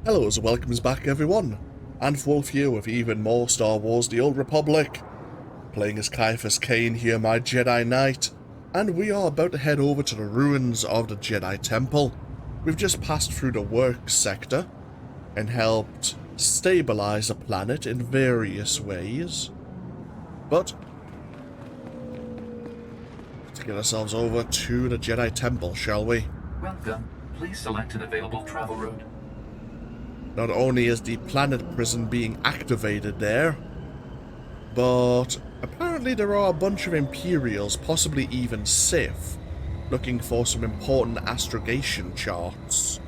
Hello and welcomes back everyone, and Wolf here with even more Star Wars The Old Republic, playing as Ciaphas Cain here, my Jedi Knight, and we are about to head over to the ruins of the Jedi Temple. We've just passed through the works sector, and helped stabilize the planet in various ways, but let's get ourselves over to the Jedi Temple, shall we? Welcome. Please select an available travel route. Not only is the planet prison being activated there, but apparently there are a bunch of Imperials, possibly even Sith, looking for some important astrogation charts.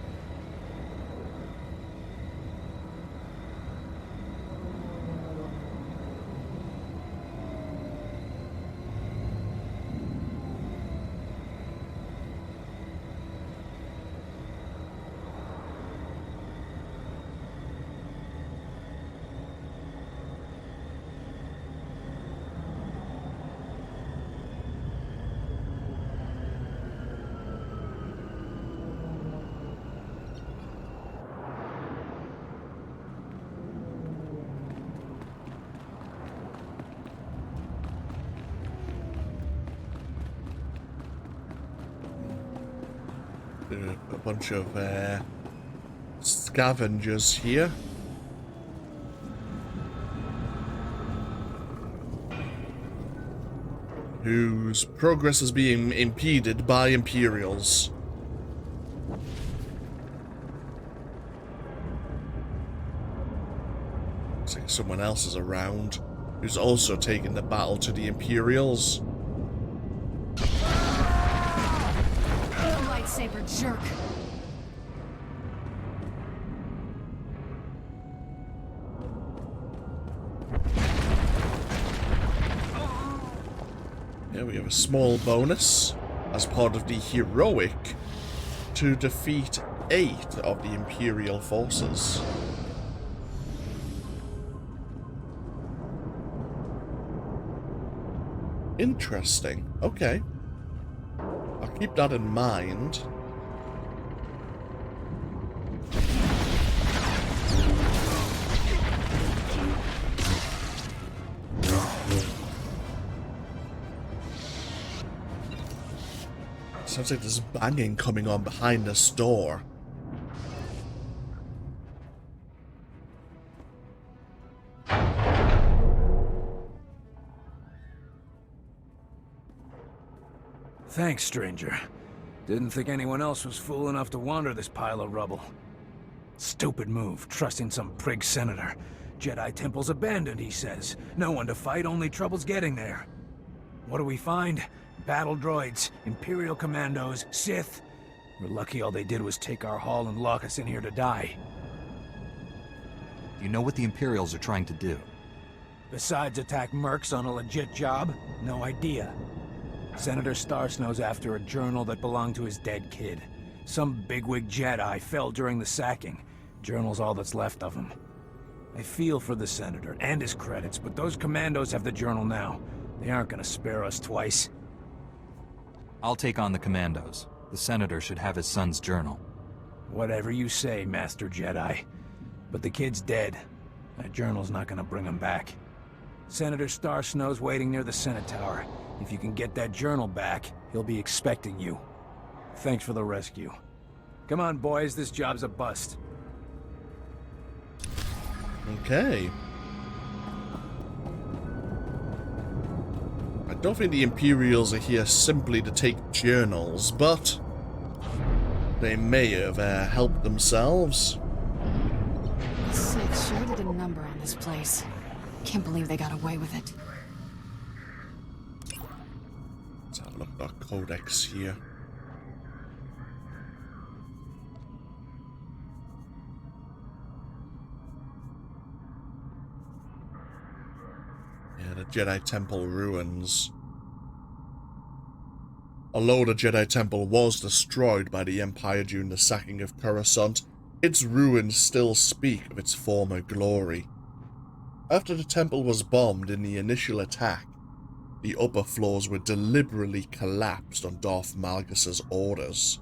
A bunch of scavengers here. Whose progress is being impeded by Imperials. Looks like someone else is around who's also taking the battle to the Imperials. Lightsaber jerk. Here we have a small bonus as part of the heroic to defeat 8 of the Imperial forces. Interesting. Okay. I'll keep that in mind. Sounds like there's banging coming on behind this door. Thanks, stranger. Didn't think anyone else was fool enough to wander this pile of rubble. Stupid move, trusting some prig senator. Jedi Temple's abandoned, he says. No one to fight, only trouble's getting there. What do we find? Battle droids, Imperial commandos, Sith. We're lucky all they did was take our haul and lock us in here to die. Do you know what the Imperials are trying to do? Besides attack mercs on a legit job? No idea. Senator Starsnow's after a journal that belonged to his dead kid. Some bigwig Jedi fell during the sacking. Journal's all that's left of him. I feel for the Senator and his credits, but those commandos have the journal now. They aren't gonna spare us twice. I'll take on the commandos. The Senator should have his son's journal. Whatever you say, Master Jedi. But the kid's dead. That journal's not gonna bring him back. Senator Starsnow's waiting near the Senate Tower. If you can get that journal back, he'll be expecting you. Thanks for the rescue. Come on, boys, this job's a bust. Okay. I don't think the Imperials are here simply to take journals, but they may have helped themselves. The Sith sure did a number on this place. Can't believe they got away with it. Let's have a look at our codex here. Yeah, the Jedi Temple ruins. Although the Jedi Temple was destroyed by the Empire during the sacking of Coruscant, its ruins still speak of its former glory. After the temple was bombed in the initial attack, the upper floors were deliberately collapsed on Darth Malgus's orders.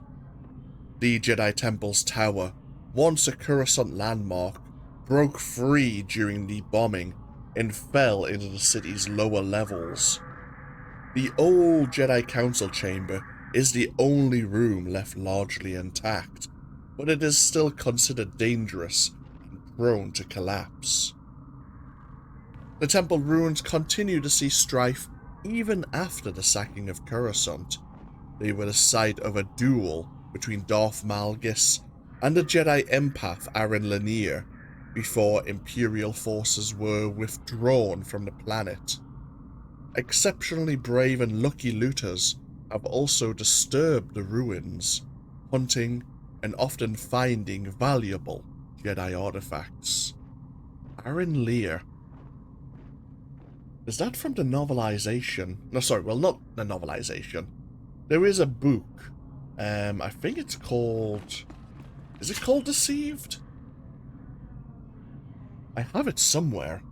The Jedi Temple's tower once a Coruscant landmark, broke free during the bombing and fell into the city's lower levels. The old Jedi Council chamber is the only room left largely intact, but it is still considered dangerous and prone to collapse. The temple ruins continue to see strife even after the sacking of Coruscant. They were the site of a duel between Darth Malgus and the Jedi empath Aaron Lanier before Imperial forces were withdrawn from the planet. Exceptionally brave and lucky looters have also disturbed the ruins, hunting and often finding valuable Jedi artifacts. Aaron Lear. Is that from the novelization? No, sorry, well, not the novelization. There is a book. I think it's called... Is it called Deceived? I have it somewhere.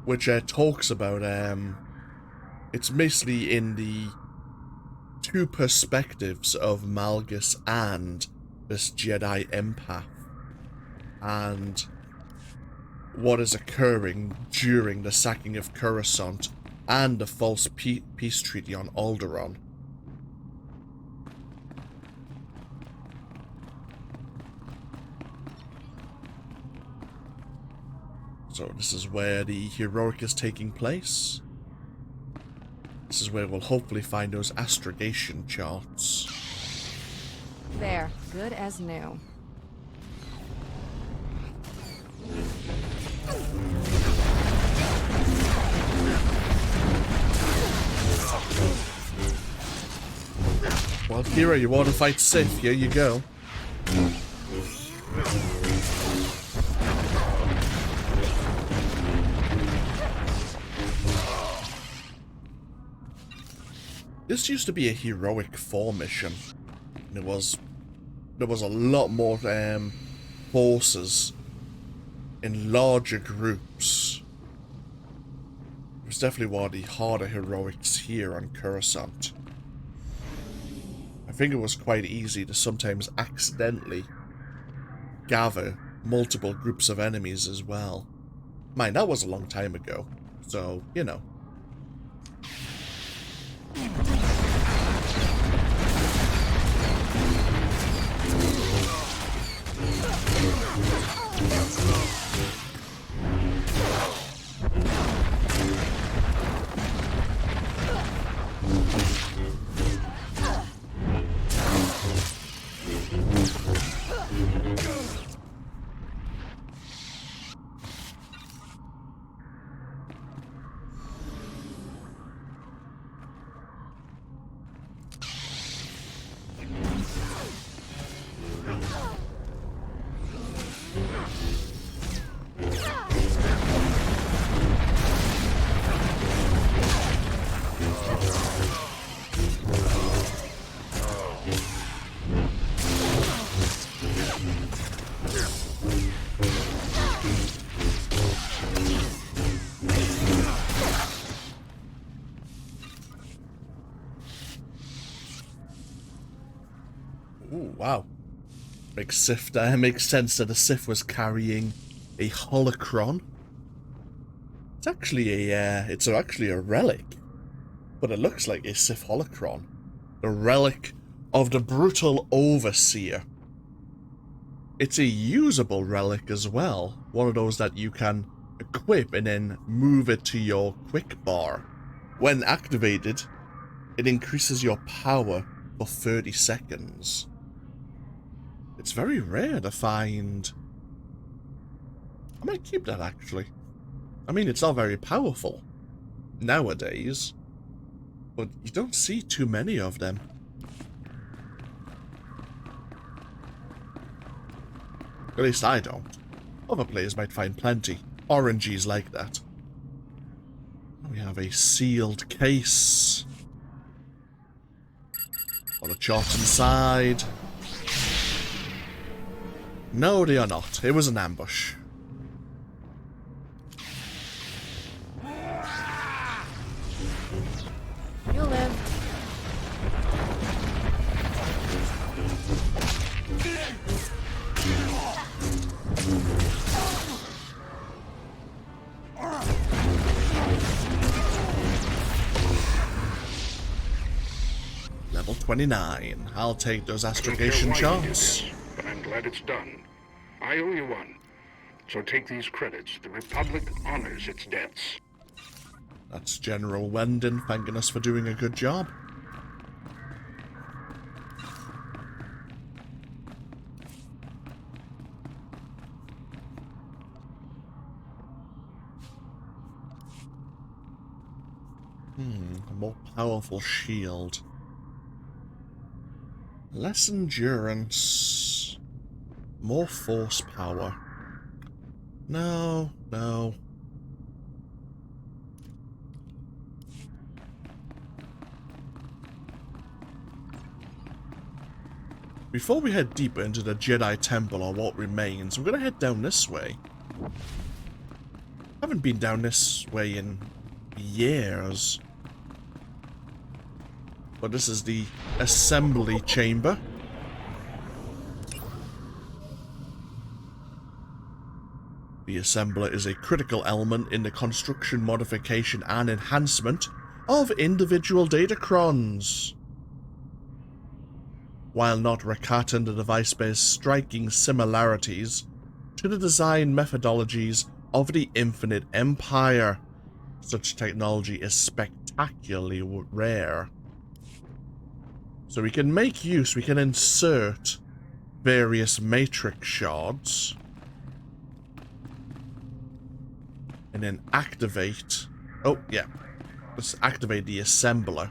Which talks about, it's mostly in the two perspectives of Malgus and this Jedi empath. And what is occurring during the sacking of Coruscant and the false peace treaty on Alderaan. So this is where the heroic is taking place. This is where we'll hopefully find those astrogation charts. There, good as new. Well, Kira, you want to fight Sith? Here you go. This used to be a heroic 4 mission. And there was a lot more forces in larger groups. It was definitely one of the harder heroics here on Coruscant. I think it was quite easy to sometimes accidentally gather multiple groups of enemies as well. Mind, that was a long time ago, so, you know. Ooh, wow. Makes sense that the Sith was carrying a holocron. It's actually a relic, but it looks like a Sith holocron. The relic of the brutal Overseer. It's a usable relic as well. One of those that you can equip and then move it to your quick bar. When activated, it increases your power for 30 seconds. It's very rare to find. I might keep that, actually. I mean, it's not very powerful nowadays, but you don't see too many of them. At least I don't. Other players might find plenty. RNGs like that. We have a sealed case. All the charts inside. No, they are not. It was an ambush. You'll live. Level 29. I'll take those I don't care astrogation why you did charts. this, but I'm glad it's done. I owe you one. So take these credits. The Republic honors its debts. That's General Wendon thanking us for doing a good job. A more powerful shield. Less endurance. More force power. No, no. Before we head deeper into the Jedi Temple or what remains, I'm gonna head down this way. Haven't been down this way in years. But this is the assembly chamber. The assembler is a critical element in the construction, modification, and enhancement of individual datacrons. While not Rakatan, the device bears striking similarities to the design methodologies of the Infinite Empire. Such technology is spectacularly rare. So we can make use, we can insert various matrix shards and then activate, oh yeah, let's activate the assembler,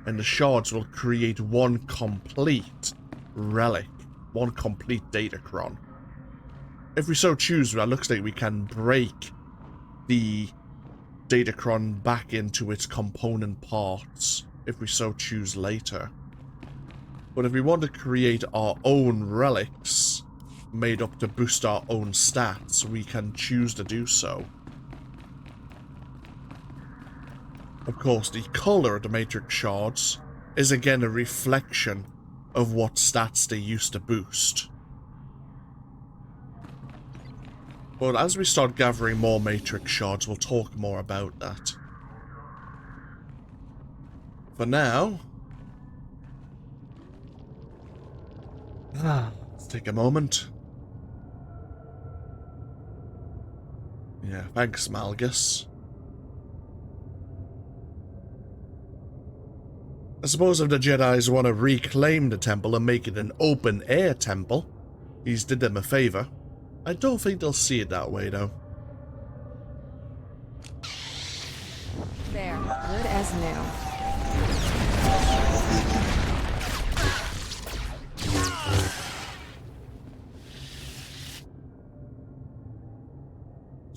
and the shards will create one complete relic, one complete datacron. If we so choose, that looks like we can break the datacron back into its component parts, if we so choose later. But if we want to create our own relics made up to boost our own stats, we can choose to do so. Of course, the color of the matrix shards is again a reflection of what stats they used to boost. But as we start gathering more matrix shards, we'll talk more about that. For now, let's take a moment. Yeah, thanks, Malgus. I suppose if the Jedis want to reclaim the temple and make it an open-air temple, he's did them a favor. I don't think they'll see it that way, though. There, good as new.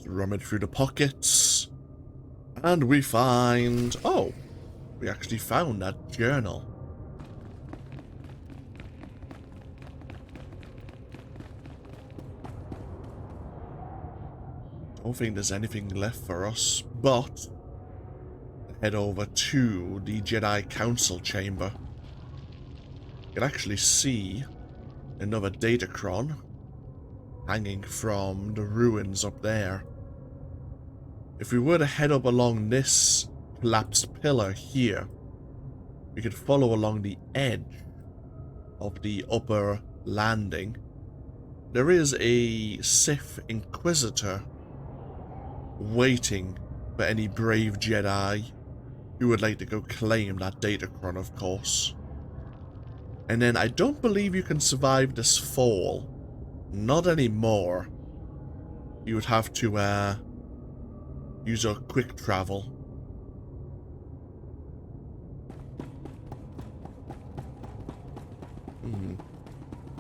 Rummage through the pockets, and we find... oh, we actually found that journal. Don't think there's anything left for us, but head over to the Jedi Council chamber. You can actually see another datacron hanging from the ruins up there. If we were to head up along this collapsed pillar here, we could follow along the edge of the upper landing. There is a Sith Inquisitor waiting for any brave Jedi who would like to go claim that datacron, of course. And then I don't believe you can survive this fall. Not anymore. You would have to use a quick travel.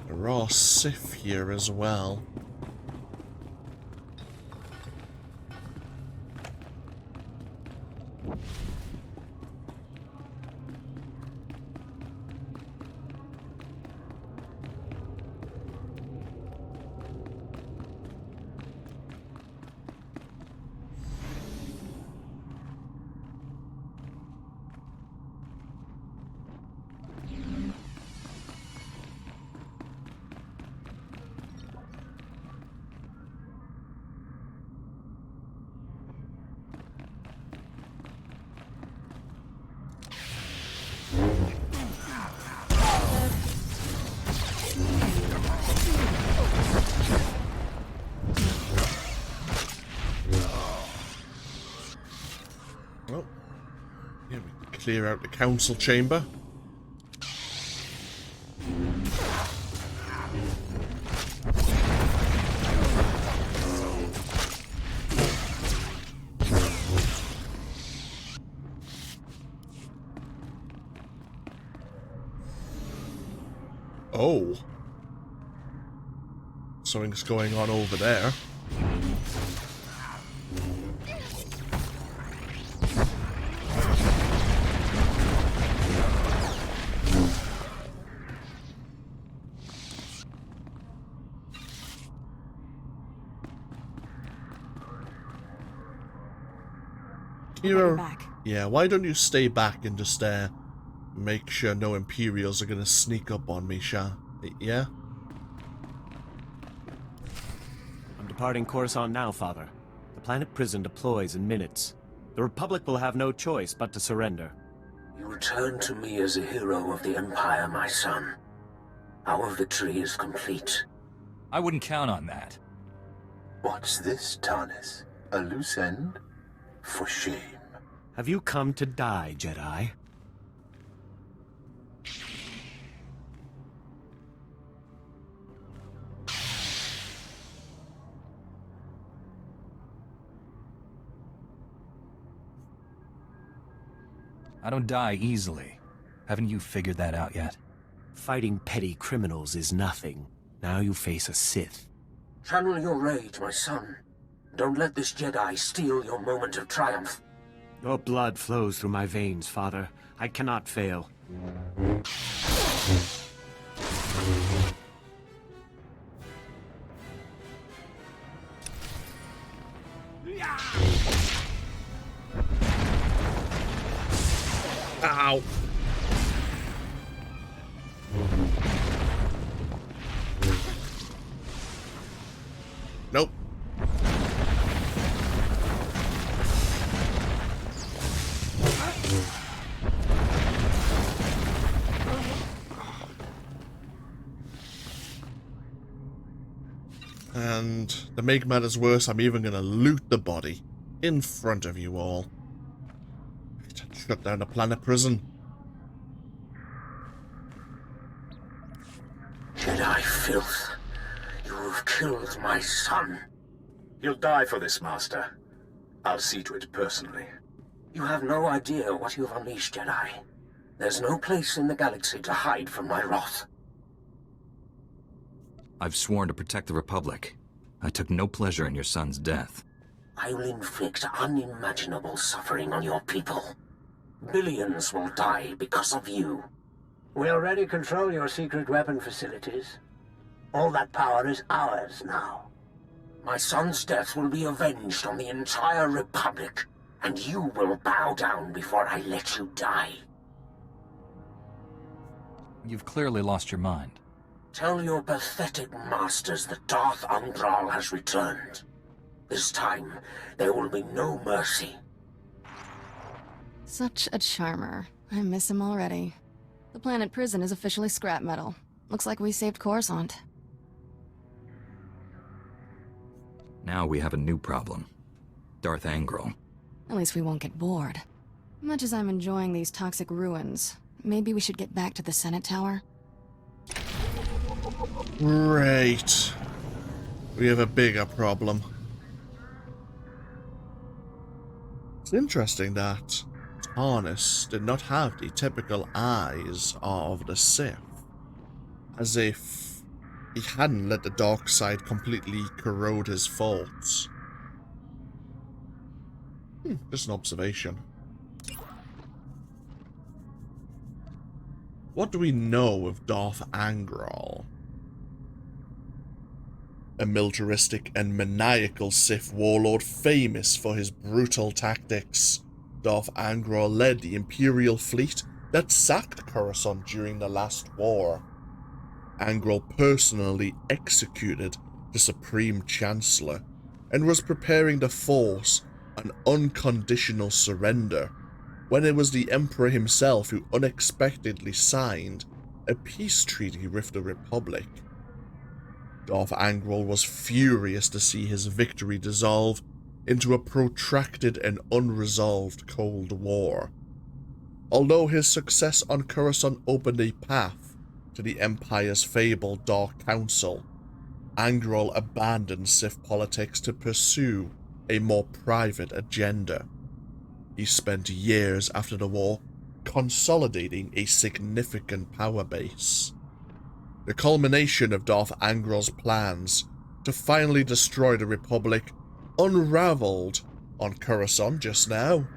There are Sith here as well. clear out the council chamber. Oh. Something's going on over there. You're back. Yeah, why don't you stay back and just make sure no Imperials are gonna sneak up on me, Sha? Yeah? I'm departing Coruscant now, Father. The planet prison deploys in minutes. The Republic will have no choice but to surrender. You return to me as a hero of the Empire, my son. Our victory is complete. I wouldn't count on that. What's this, Tarnis? A loose end? For shame. Have you come to die, Jedi? I don't die easily. Haven't you figured that out yet? Fighting petty criminals is nothing. Now you face a Sith. Channel your rage, my son. Don't let this Jedi steal your moment of triumph. Your blood flows through my veins, Father. I cannot fail. Ow. Nope. And to make matters worse, I'm even gonna loot the body in front of you all. Shut down the planet prison. Jedi filth. You have killed my son. You'll die for this, Master. I'll see to it personally. You have no idea what you've unleashed, Jedi. There's no place in the galaxy to hide from my wrath. I've sworn to protect the Republic. I took no pleasure in your son's death. I will inflict unimaginable suffering on your people. Billions will die because of you. We already control your secret weapon facilities. All that power is ours now. My son's death will be avenged on the entire Republic, and you will bow down before I let you die. You've clearly lost your mind. Tell your pathetic masters that Darth Undral has returned. This time, there will be no mercy. Such a charmer. I miss him already. The planet prison is officially scrap metal. Looks like we saved Coruscant. Now we have a new problem. Darth Angral. At least we won't get bored. Much as I'm enjoying these toxic ruins, maybe we should get back to the Senate Tower? Right. We have a bigger problem. It's interesting that Tarnis did not have the typical eyes of the Sith. As if he hadn't let the dark side completely corrode his thoughts. Just an observation. What do we know of Darth Angral? A militaristic and maniacal Sith warlord famous for his brutal tactics, Darth Angral led the Imperial fleet that sacked Coruscant during the last war. Angral personally executed the Supreme Chancellor and was preparing to force an unconditional surrender when it was the Emperor himself who unexpectedly signed a peace treaty with the Republic. Darth Angral was furious to see his victory dissolve into a protracted and unresolved Cold War. Although his success on Coruscant opened a path to the Empire's fabled Dark Council, Angrel abandoned Sith politics to pursue a more private agenda. He spent years after the war consolidating a significant power base. The culmination of Darth Angrel's plans to finally destroy the Republic unraveled on Coruscant just now,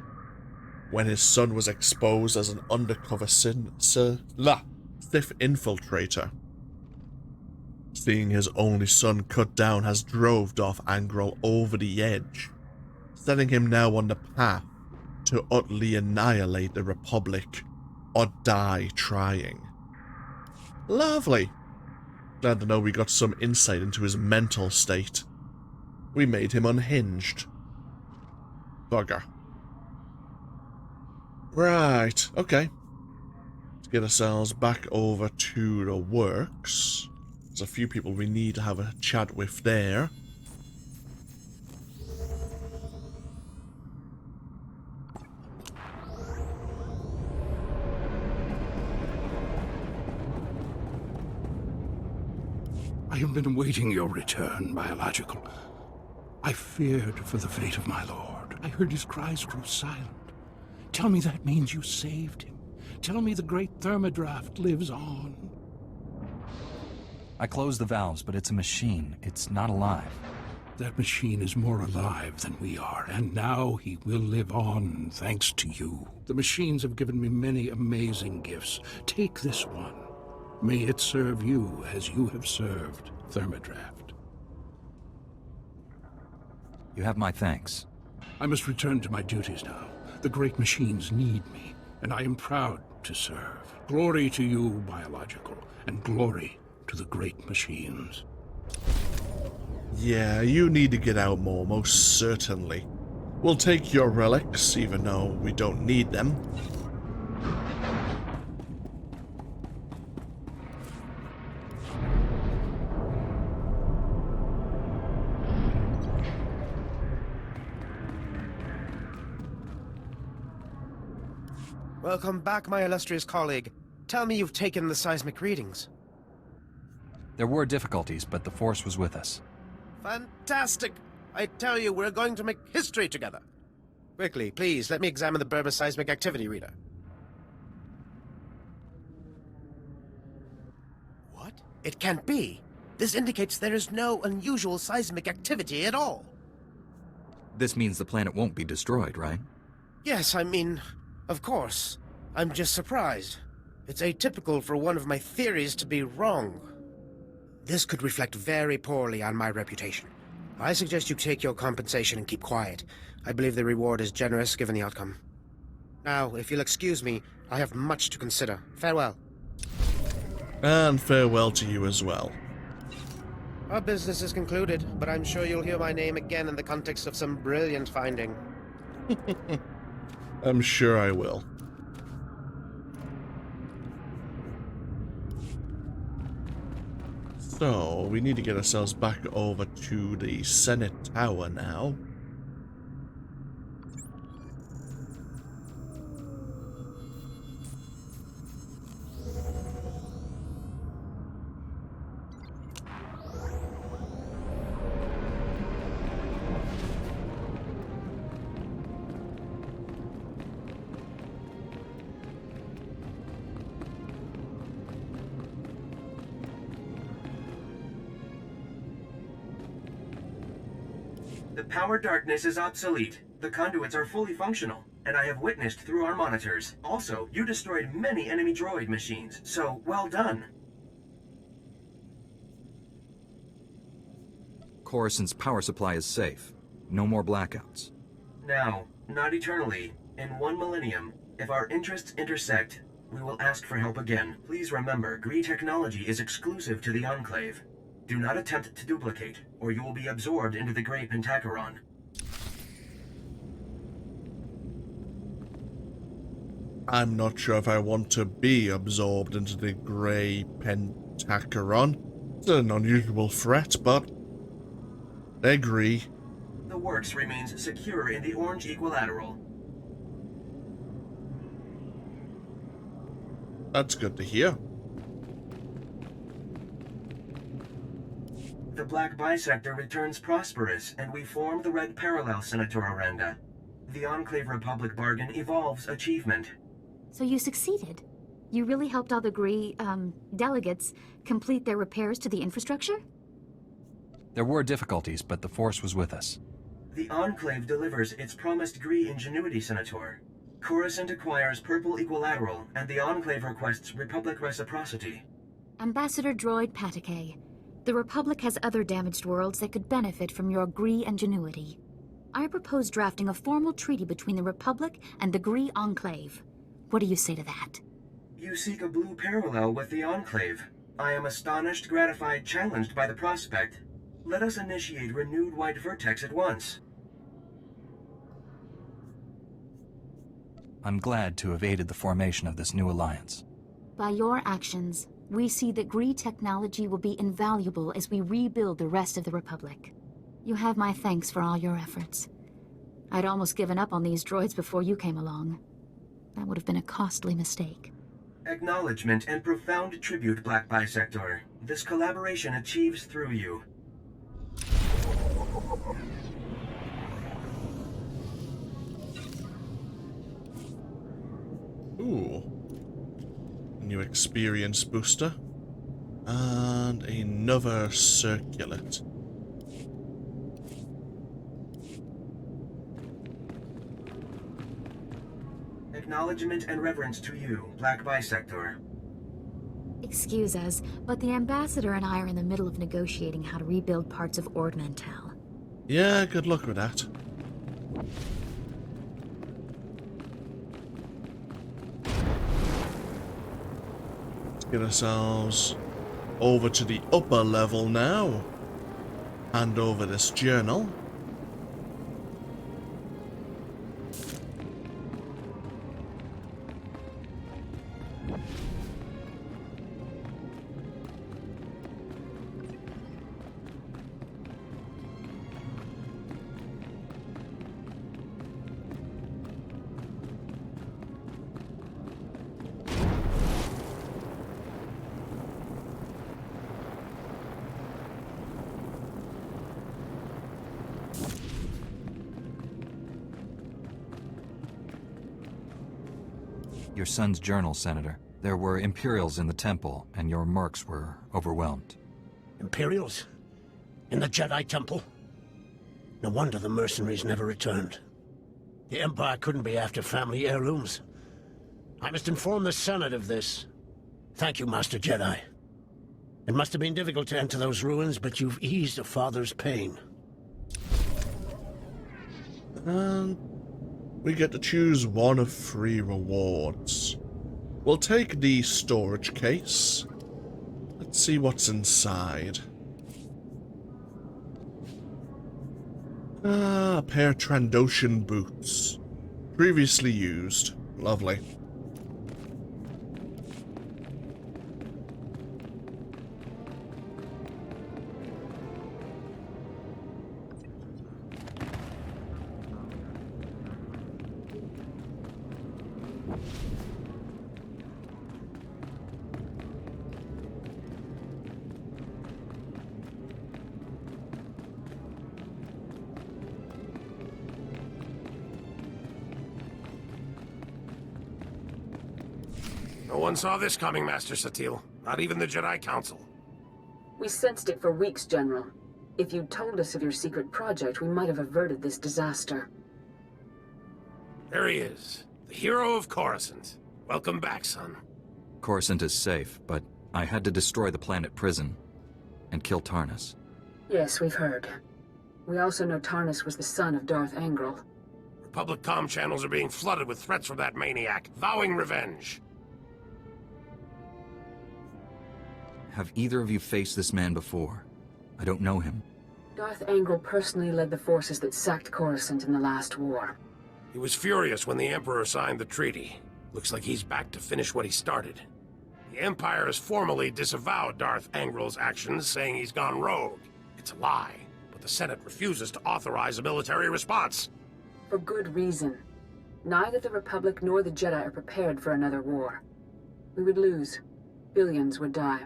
when his son was exposed as an undercover Sith infiltrator. Seeing his only son cut down has drove Darth Angrel over the edge, setting him now on the path to utterly annihilate the Republic or die trying. Lovely. Glad to know we got some insight into his mental state. We made him unhinged. Bugger. Right, okay. Let's get ourselves back over to the works. There's a few people we need to have a chat with there. I have been awaiting your return, Biological. I feared for the fate of my lord. I heard his cries grow silent. Tell me that means you saved him. Tell me the great thermodraft lives on. I closed the valves, but it's a machine. It's not alive. That machine is more alive than we are, and now he will live on thanks to you. The machines have given me many amazing gifts. Take this one. May it serve you as you have served Thermodraft. You have my thanks. I must return to my duties now. The great machines need me, and I am proud to serve. Glory to you, Biological, and glory to the great machines. Yeah, you need to get out more, most certainly. We'll take your relics, even though we don't need them. Welcome back, my illustrious colleague. Tell me you've taken the seismic readings. There were difficulties, but the Force was with us. Fantastic! I tell you, we're going to make history together. Quickly, please, let me examine the Burma seismic activity reader. What? It can't be. This indicates there is no unusual seismic activity at all. This means the planet won't be destroyed, right? Yes, I mean, of course. I'm just surprised. It's atypical for one of my theories to be wrong. This could reflect very poorly on my reputation. I suggest you take your compensation and keep quiet. I believe the reward is generous given the outcome. Now, if you'll excuse me, I have much to consider. Farewell. And farewell to you as well. Our business is concluded, but I'm sure you'll hear my name again in the context of some brilliant finding. I'm sure I will. So, we need to get ourselves back over to the Senate Tower now. The power darkness is obsolete. The conduits are fully functional, and I have witnessed through our monitors. Also, you destroyed many enemy droid machines, so well done. Coruscant's power supply is safe. No more blackouts. Now, not eternally. In 1 millennium, if our interests intersect, we will ask for help again. Please remember, Gree technology is exclusive to the Enclave. Do not attempt to duplicate, or you will be absorbed into the Grey Pentacheron. I'm not sure if I want to be absorbed into the Grey Pentacheron. It's an unusual threat, but I agree. The works remains secure in the Orange Equilateral. That's good to hear. The Black Bisector returns prosperous, and we form the Red Parallel, Senator Aranda. The Enclave Republic bargain evolves achievement. So you succeeded? You really helped all the delegates complete their repairs to the infrastructure? There were difficulties, but the Force was with us. The Enclave delivers its promised Gree ingenuity, Senator. Coruscant acquires Purple Equilateral, and the Enclave requests Republic reciprocity. Ambassador Droid Patakay, the Republic has other damaged worlds that could benefit from your Gree ingenuity. I propose drafting a formal treaty between the Republic and the Gree Enclave. What do you say to that? You seek a blue parallel with the Enclave. I am astonished, gratified, challenged by the prospect. Let us initiate renewed white vertex at once. I'm glad to have aided the formation of this new alliance. By your actions, we see that Gree technology will be invaluable as we rebuild the rest of the Republic. You have my thanks for all your efforts. I'd almost given up on these droids before you came along. That would have been a costly mistake. Acknowledgement and profound tribute, Black Bisector. This collaboration achieves through you. Ooh. New experience booster. And another circulant. Acknowledgement and reverence to you, Black Bisector. Excuse us, but the Ambassador and I are in the middle of negotiating how to rebuild parts of Ord Mantell. Yeah, good luck with that. Let's get ourselves over to the upper level now. Hand over this journal. Your son's journal, Senator. There were Imperials in the temple, and your mercs were overwhelmed. Imperials? In the Jedi Temple? No wonder the mercenaries never returned. The Empire couldn't be after family heirlooms. I must inform the Senate of this. Thank you, Master Jedi. It must have been difficult to enter those ruins, but you've eased a father's pain. And we get to choose one of 3 rewards. We'll take the storage case. Let's see what's inside. Ah, a pair of Trandoshan boots. Previously used. Lovely. No one saw this coming, Master Satil. Not even the Jedi Council. We sensed it for weeks, General. If you'd told us of your secret project, we might have averted this disaster. There he is. The hero of Coruscant. Welcome back, son. Coruscant is safe, but I had to destroy the planet prison and kill Tarnis. Yes, we've heard. We also know Tarnis was the son of Darth Angral. Republic comm channels are being flooded with threats from that maniac, vowing revenge. Have either of you faced this man before? I don't know him. Darth Angral personally led the forces that sacked Coruscant in the last war. He was furious when the Emperor signed the treaty. Looks like he's back to finish what he started. The Empire has formally disavowed Darth Angral's actions, saying he's gone rogue. It's a lie, but the Senate refuses to authorize a military response. For good reason. Neither the Republic nor the Jedi are prepared for another war. We would lose. Billions would die.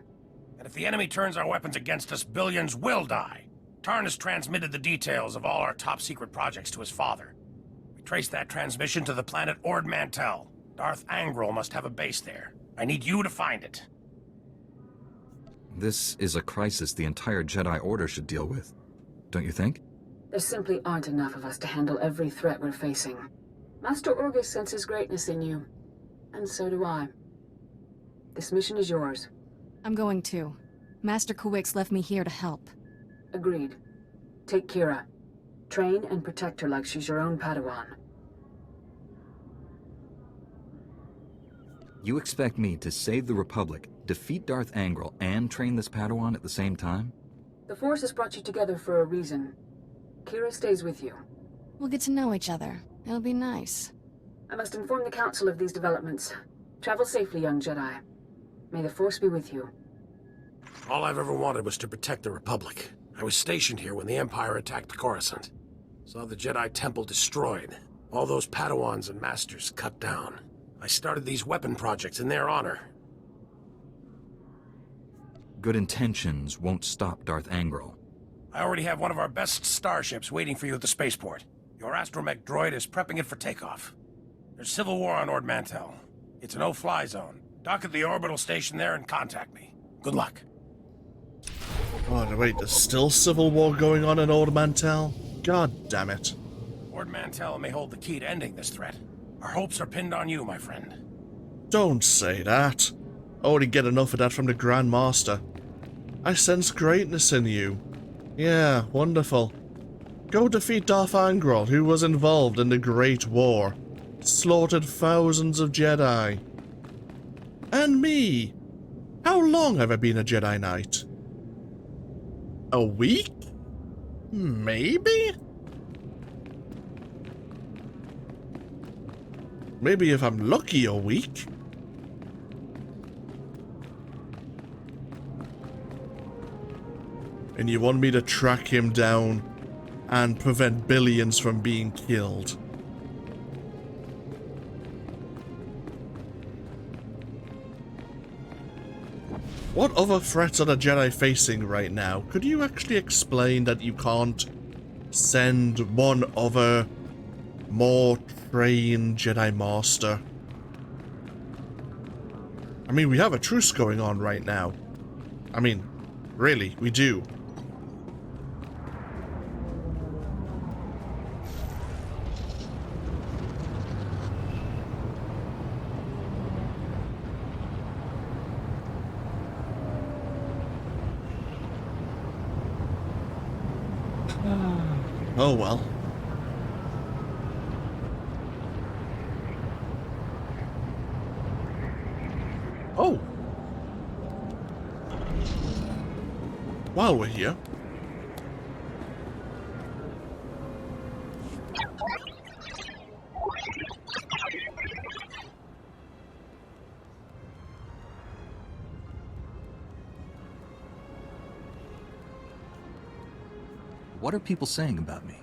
And if the enemy turns our weapons against us, billions will die. Tarnis transmitted the details of all our top-secret projects to his father. We traced that transmission to the planet Ord Mantell. Darth Angral must have a base there. I need you to find it. This is a crisis the entire Jedi Order should deal with, don't you think? There simply aren't enough of us to handle every threat we're facing. Master Orgus senses greatness in you. And so do I. This mission is yours. I'm going too. Master Kawix left me here to help. Agreed. Take Kira. Train and protect her like she's your own Padawan. You expect me to save the Republic, defeat Darth Angral, and train this Padawan at the same time? The Force has brought you together for a reason. Kira stays with you. We'll get to know each other. It'll be nice. I must inform the Council of these developments. Travel safely, young Jedi. May the Force be with you. All I've ever wanted was to protect the Republic. I was stationed here when the Empire attacked Coruscant. Saw the Jedi Temple destroyed. All those Padawans and Masters cut down. I started these weapon projects in their honor. Good intentions won't stop Darth Angral. I already have one of our best starships waiting for you at the spaceport. Your astromech droid is prepping it for takeoff. There's civil war on Ord Mantell. It's a no-fly zone. Dock at the orbital station there and contact me. Good luck. Oh, wait, there's still civil war going on in Ord Mantell? God damn it. Ord Mantell may hold the key to ending this threat. Our hopes are pinned on you, my friend. Don't say that. I already get enough of that from the Grand Master. I sense greatness in you. Yeah, wonderful. Go defeat Darth Angral, who was involved in the Great War. Slaughtered thousands of Jedi. And me. How long have I been a Jedi Knight? A week? Maybe? Maybe if I'm lucky, a week? And you want me to track him down and prevent billions from being killed? What other threats are the Jedi facing right now? Could you actually explain that you can't send one other, more trained Jedi Master? I mean, we have a truce going on right now. I mean, really, we do. Oh well. Oh! While we're here. What are people saying about me?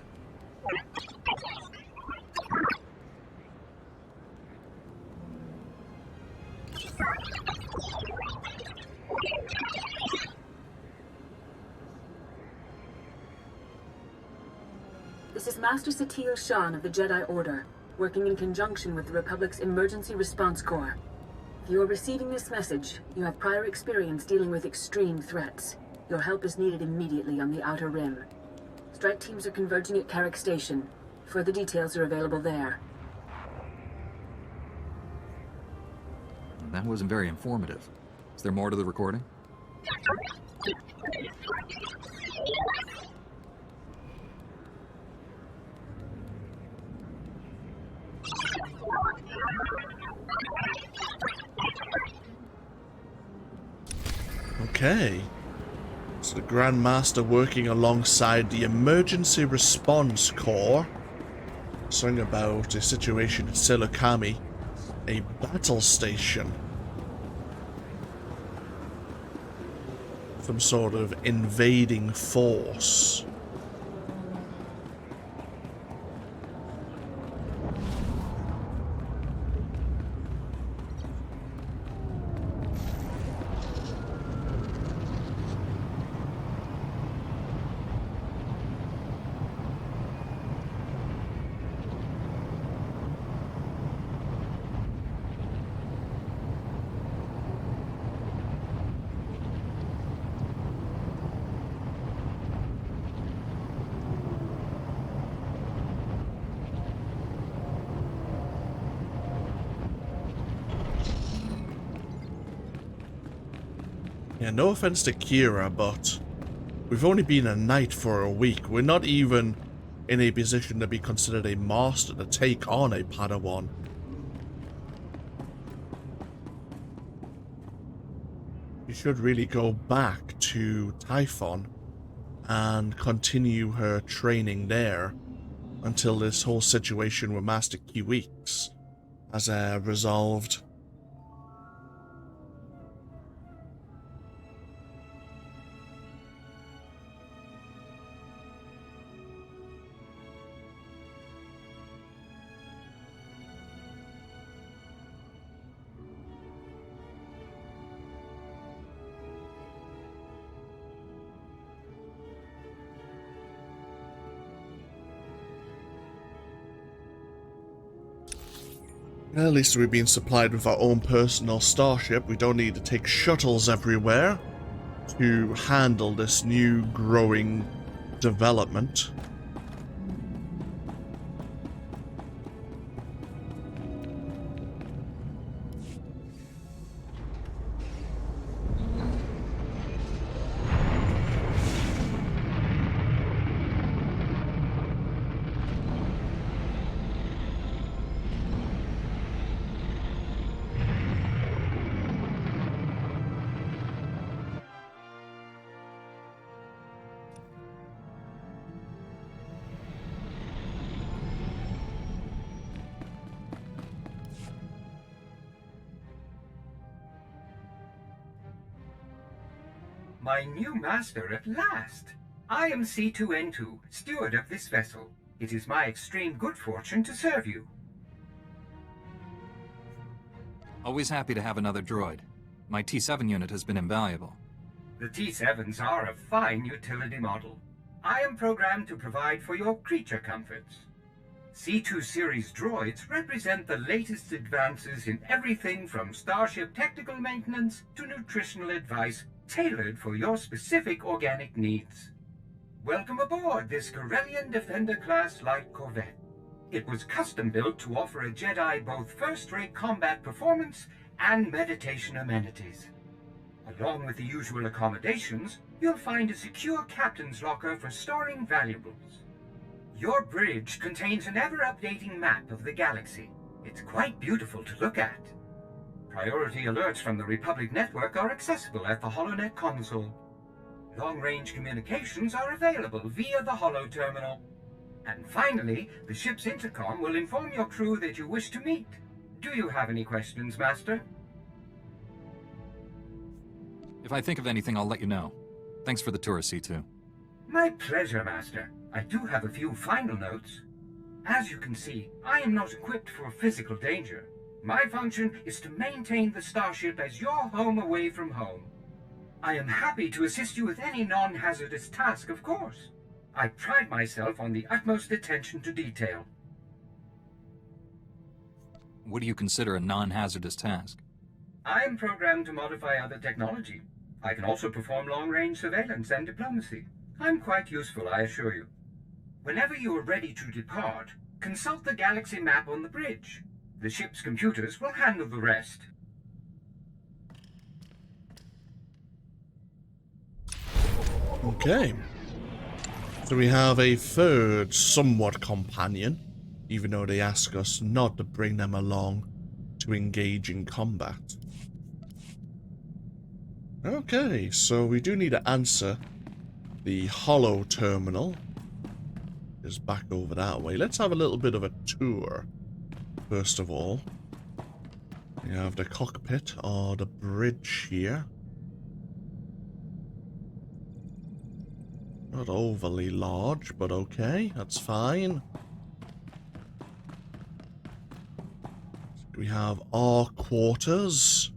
This is Master Satele Shan of the Jedi Order, working in conjunction with the Republic's Emergency Response Corps. If you are receiving this message, you have prior experience dealing with extreme threats. Your help is needed immediately on the Outer Rim. Strike teams are converging at Carrick Station. Further details are available there. That wasn't very informative. Is there more to the recording? Okay. So the Grand Master working alongside the Emergency Response Corps. Something about a situation at Silokami. A battle station. Some sort of invading force. Yeah, no offense to Kira, but we've only been a knight for a week. We're not even in a position to be considered a master to take on a Padawan. You should really go back to Typhon and continue her training there until this whole situation with Master Kiwix has resolved. At least we've been supplied with our own personal starship. We don't need to take shuttles everywhere to handle this new growing development. My new master at last! I am C2N2, steward of this vessel. It is my extreme good fortune to serve you. Always happy to have another droid. My T7 unit has been invaluable. The T7s are a fine utility model. I am programmed to provide for your creature comforts. C2 series droids represent the latest advances in everything from starship technical maintenance to nutritional advice tailored for your specific organic needs. Welcome aboard this Corellian Defender-class light corvette. It was custom-built to offer a Jedi both first-rate combat performance and meditation amenities. Along with the usual accommodations, you'll find a secure captain's locker for storing valuables. Your bridge contains an ever-updating map of the galaxy. It's quite beautiful to look at. Priority alerts from the Republic network are accessible at the HoloNet console. Long-range communications are available via the Holo terminal. And finally, the ship's intercom will inform your crew that you wish to meet. Do you have any questions, Master? If I think of anything, I'll let you know. Thanks for the tour, C2. My pleasure, Master. I do have a few final notes. As you can see, I am not equipped for physical danger. My function is to maintain the starship as your home away from home. I am happy to assist you with any non-hazardous task, of course. I pride myself on the utmost attention to detail. What do you consider a non-hazardous task? I am programmed to modify other technology. I can also perform long-range surveillance and diplomacy. I'm quite useful, I assure you. Whenever you are ready to depart, consult the galaxy map on the bridge. The ship's computers will handle the rest. Okay. So we have a third, somewhat companion, even though they ask us not to bring them along to engage in combat. Okay, so we do need to answer the Holo terminal. Is back over that way. Let's have a little bit of a tour. First of all, we have the cockpit or the bridge here. Not overly large, but okay, that's fine. We have our quarters.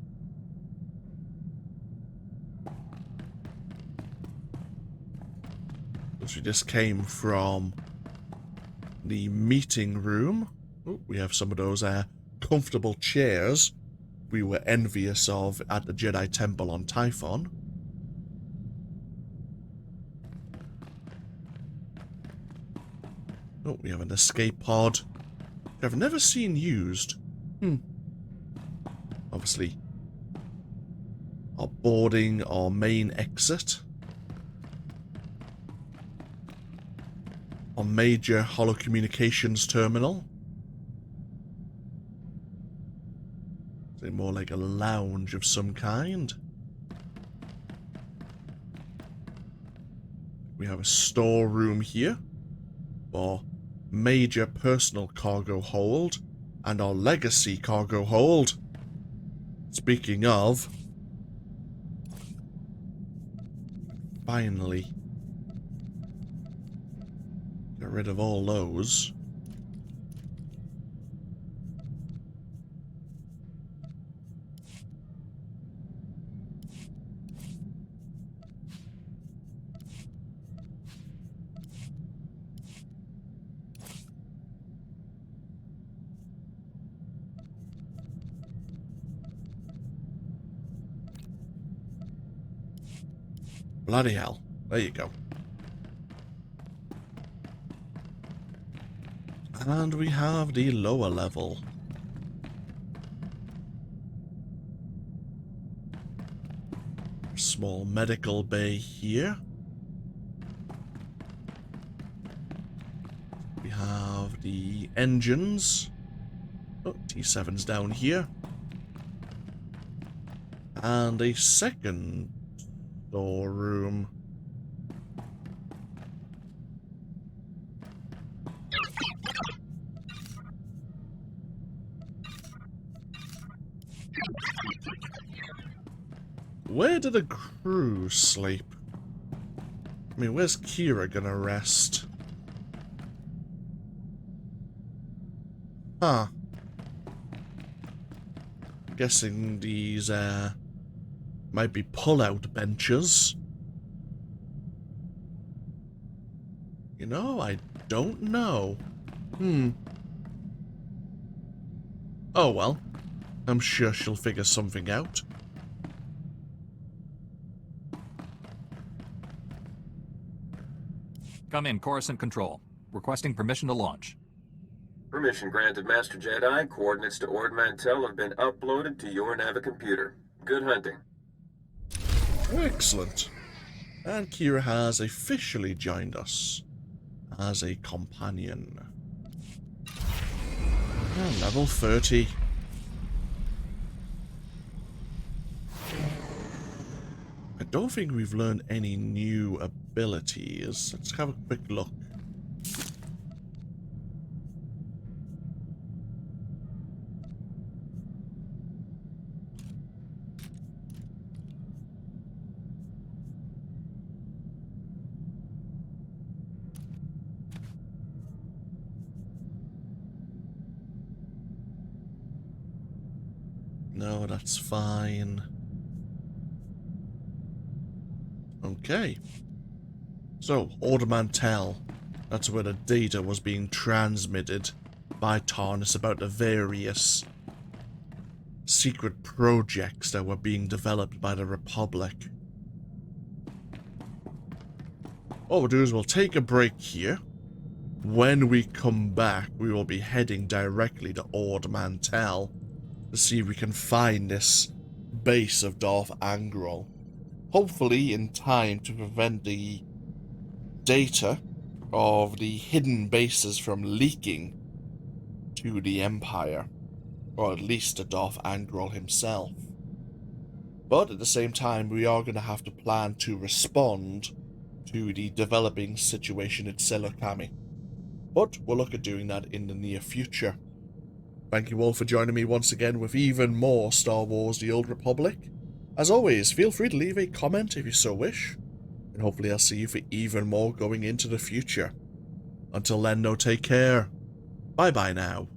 Which we just came from the meeting room. Ooh, we have some of those comfortable chairs we were envious of at the Jedi Temple on Typhon. Oh, we have an escape pod. I've never seen used. Obviously, are boarding our main exit. Our major holocommunications terminal. Is it more like a lounge of some kind? We have a storeroom here for major personal cargo hold and our legacy cargo hold. Speaking of, finally get rid of all those. Bloody hell. There you go. And we have the lower level. Small medical bay here. We have the engines. Oh, T7's down here. And a second storeroom. Where do the crew sleep? I mean, where's Kira gonna rest? Huh. Guessing these, might be pull-out benches. You know, I don't know. Oh well. I'm sure she'll figure something out. Come in, Coruscant Control. Requesting permission to launch. Permission granted, Master Jedi. Coordinates to Ord Mantell have been uploaded to your Navicomputer. Good hunting. Excellent. And Kira has officially joined us as a companion. And level 30. I don't think we've learned any new abilities. Let's have a quick look. No, that's fine. Okay. So, Order Mantell. That's where the data was being transmitted by Tarnis about the various secret projects that were being developed by the Republic. What we'll do is we'll take a break here. When we come back, we will be heading directly to Ord Mantell to see if we can find this base of Darth Angral. Hopefully in time to prevent the data of the hidden bases from leaking to the Empire, or at least to Darth Angral himself. But at the same time, we are going to have to plan to respond to the developing situation at Selokami. But we'll look at doing that in the near future. Thank you all for joining me once again with even more Star Wars The Old Republic. As always, feel free to leave a comment if you so wish, and hopefully I'll see you for even more going into the future. Until then, no, take care. Bye-bye now.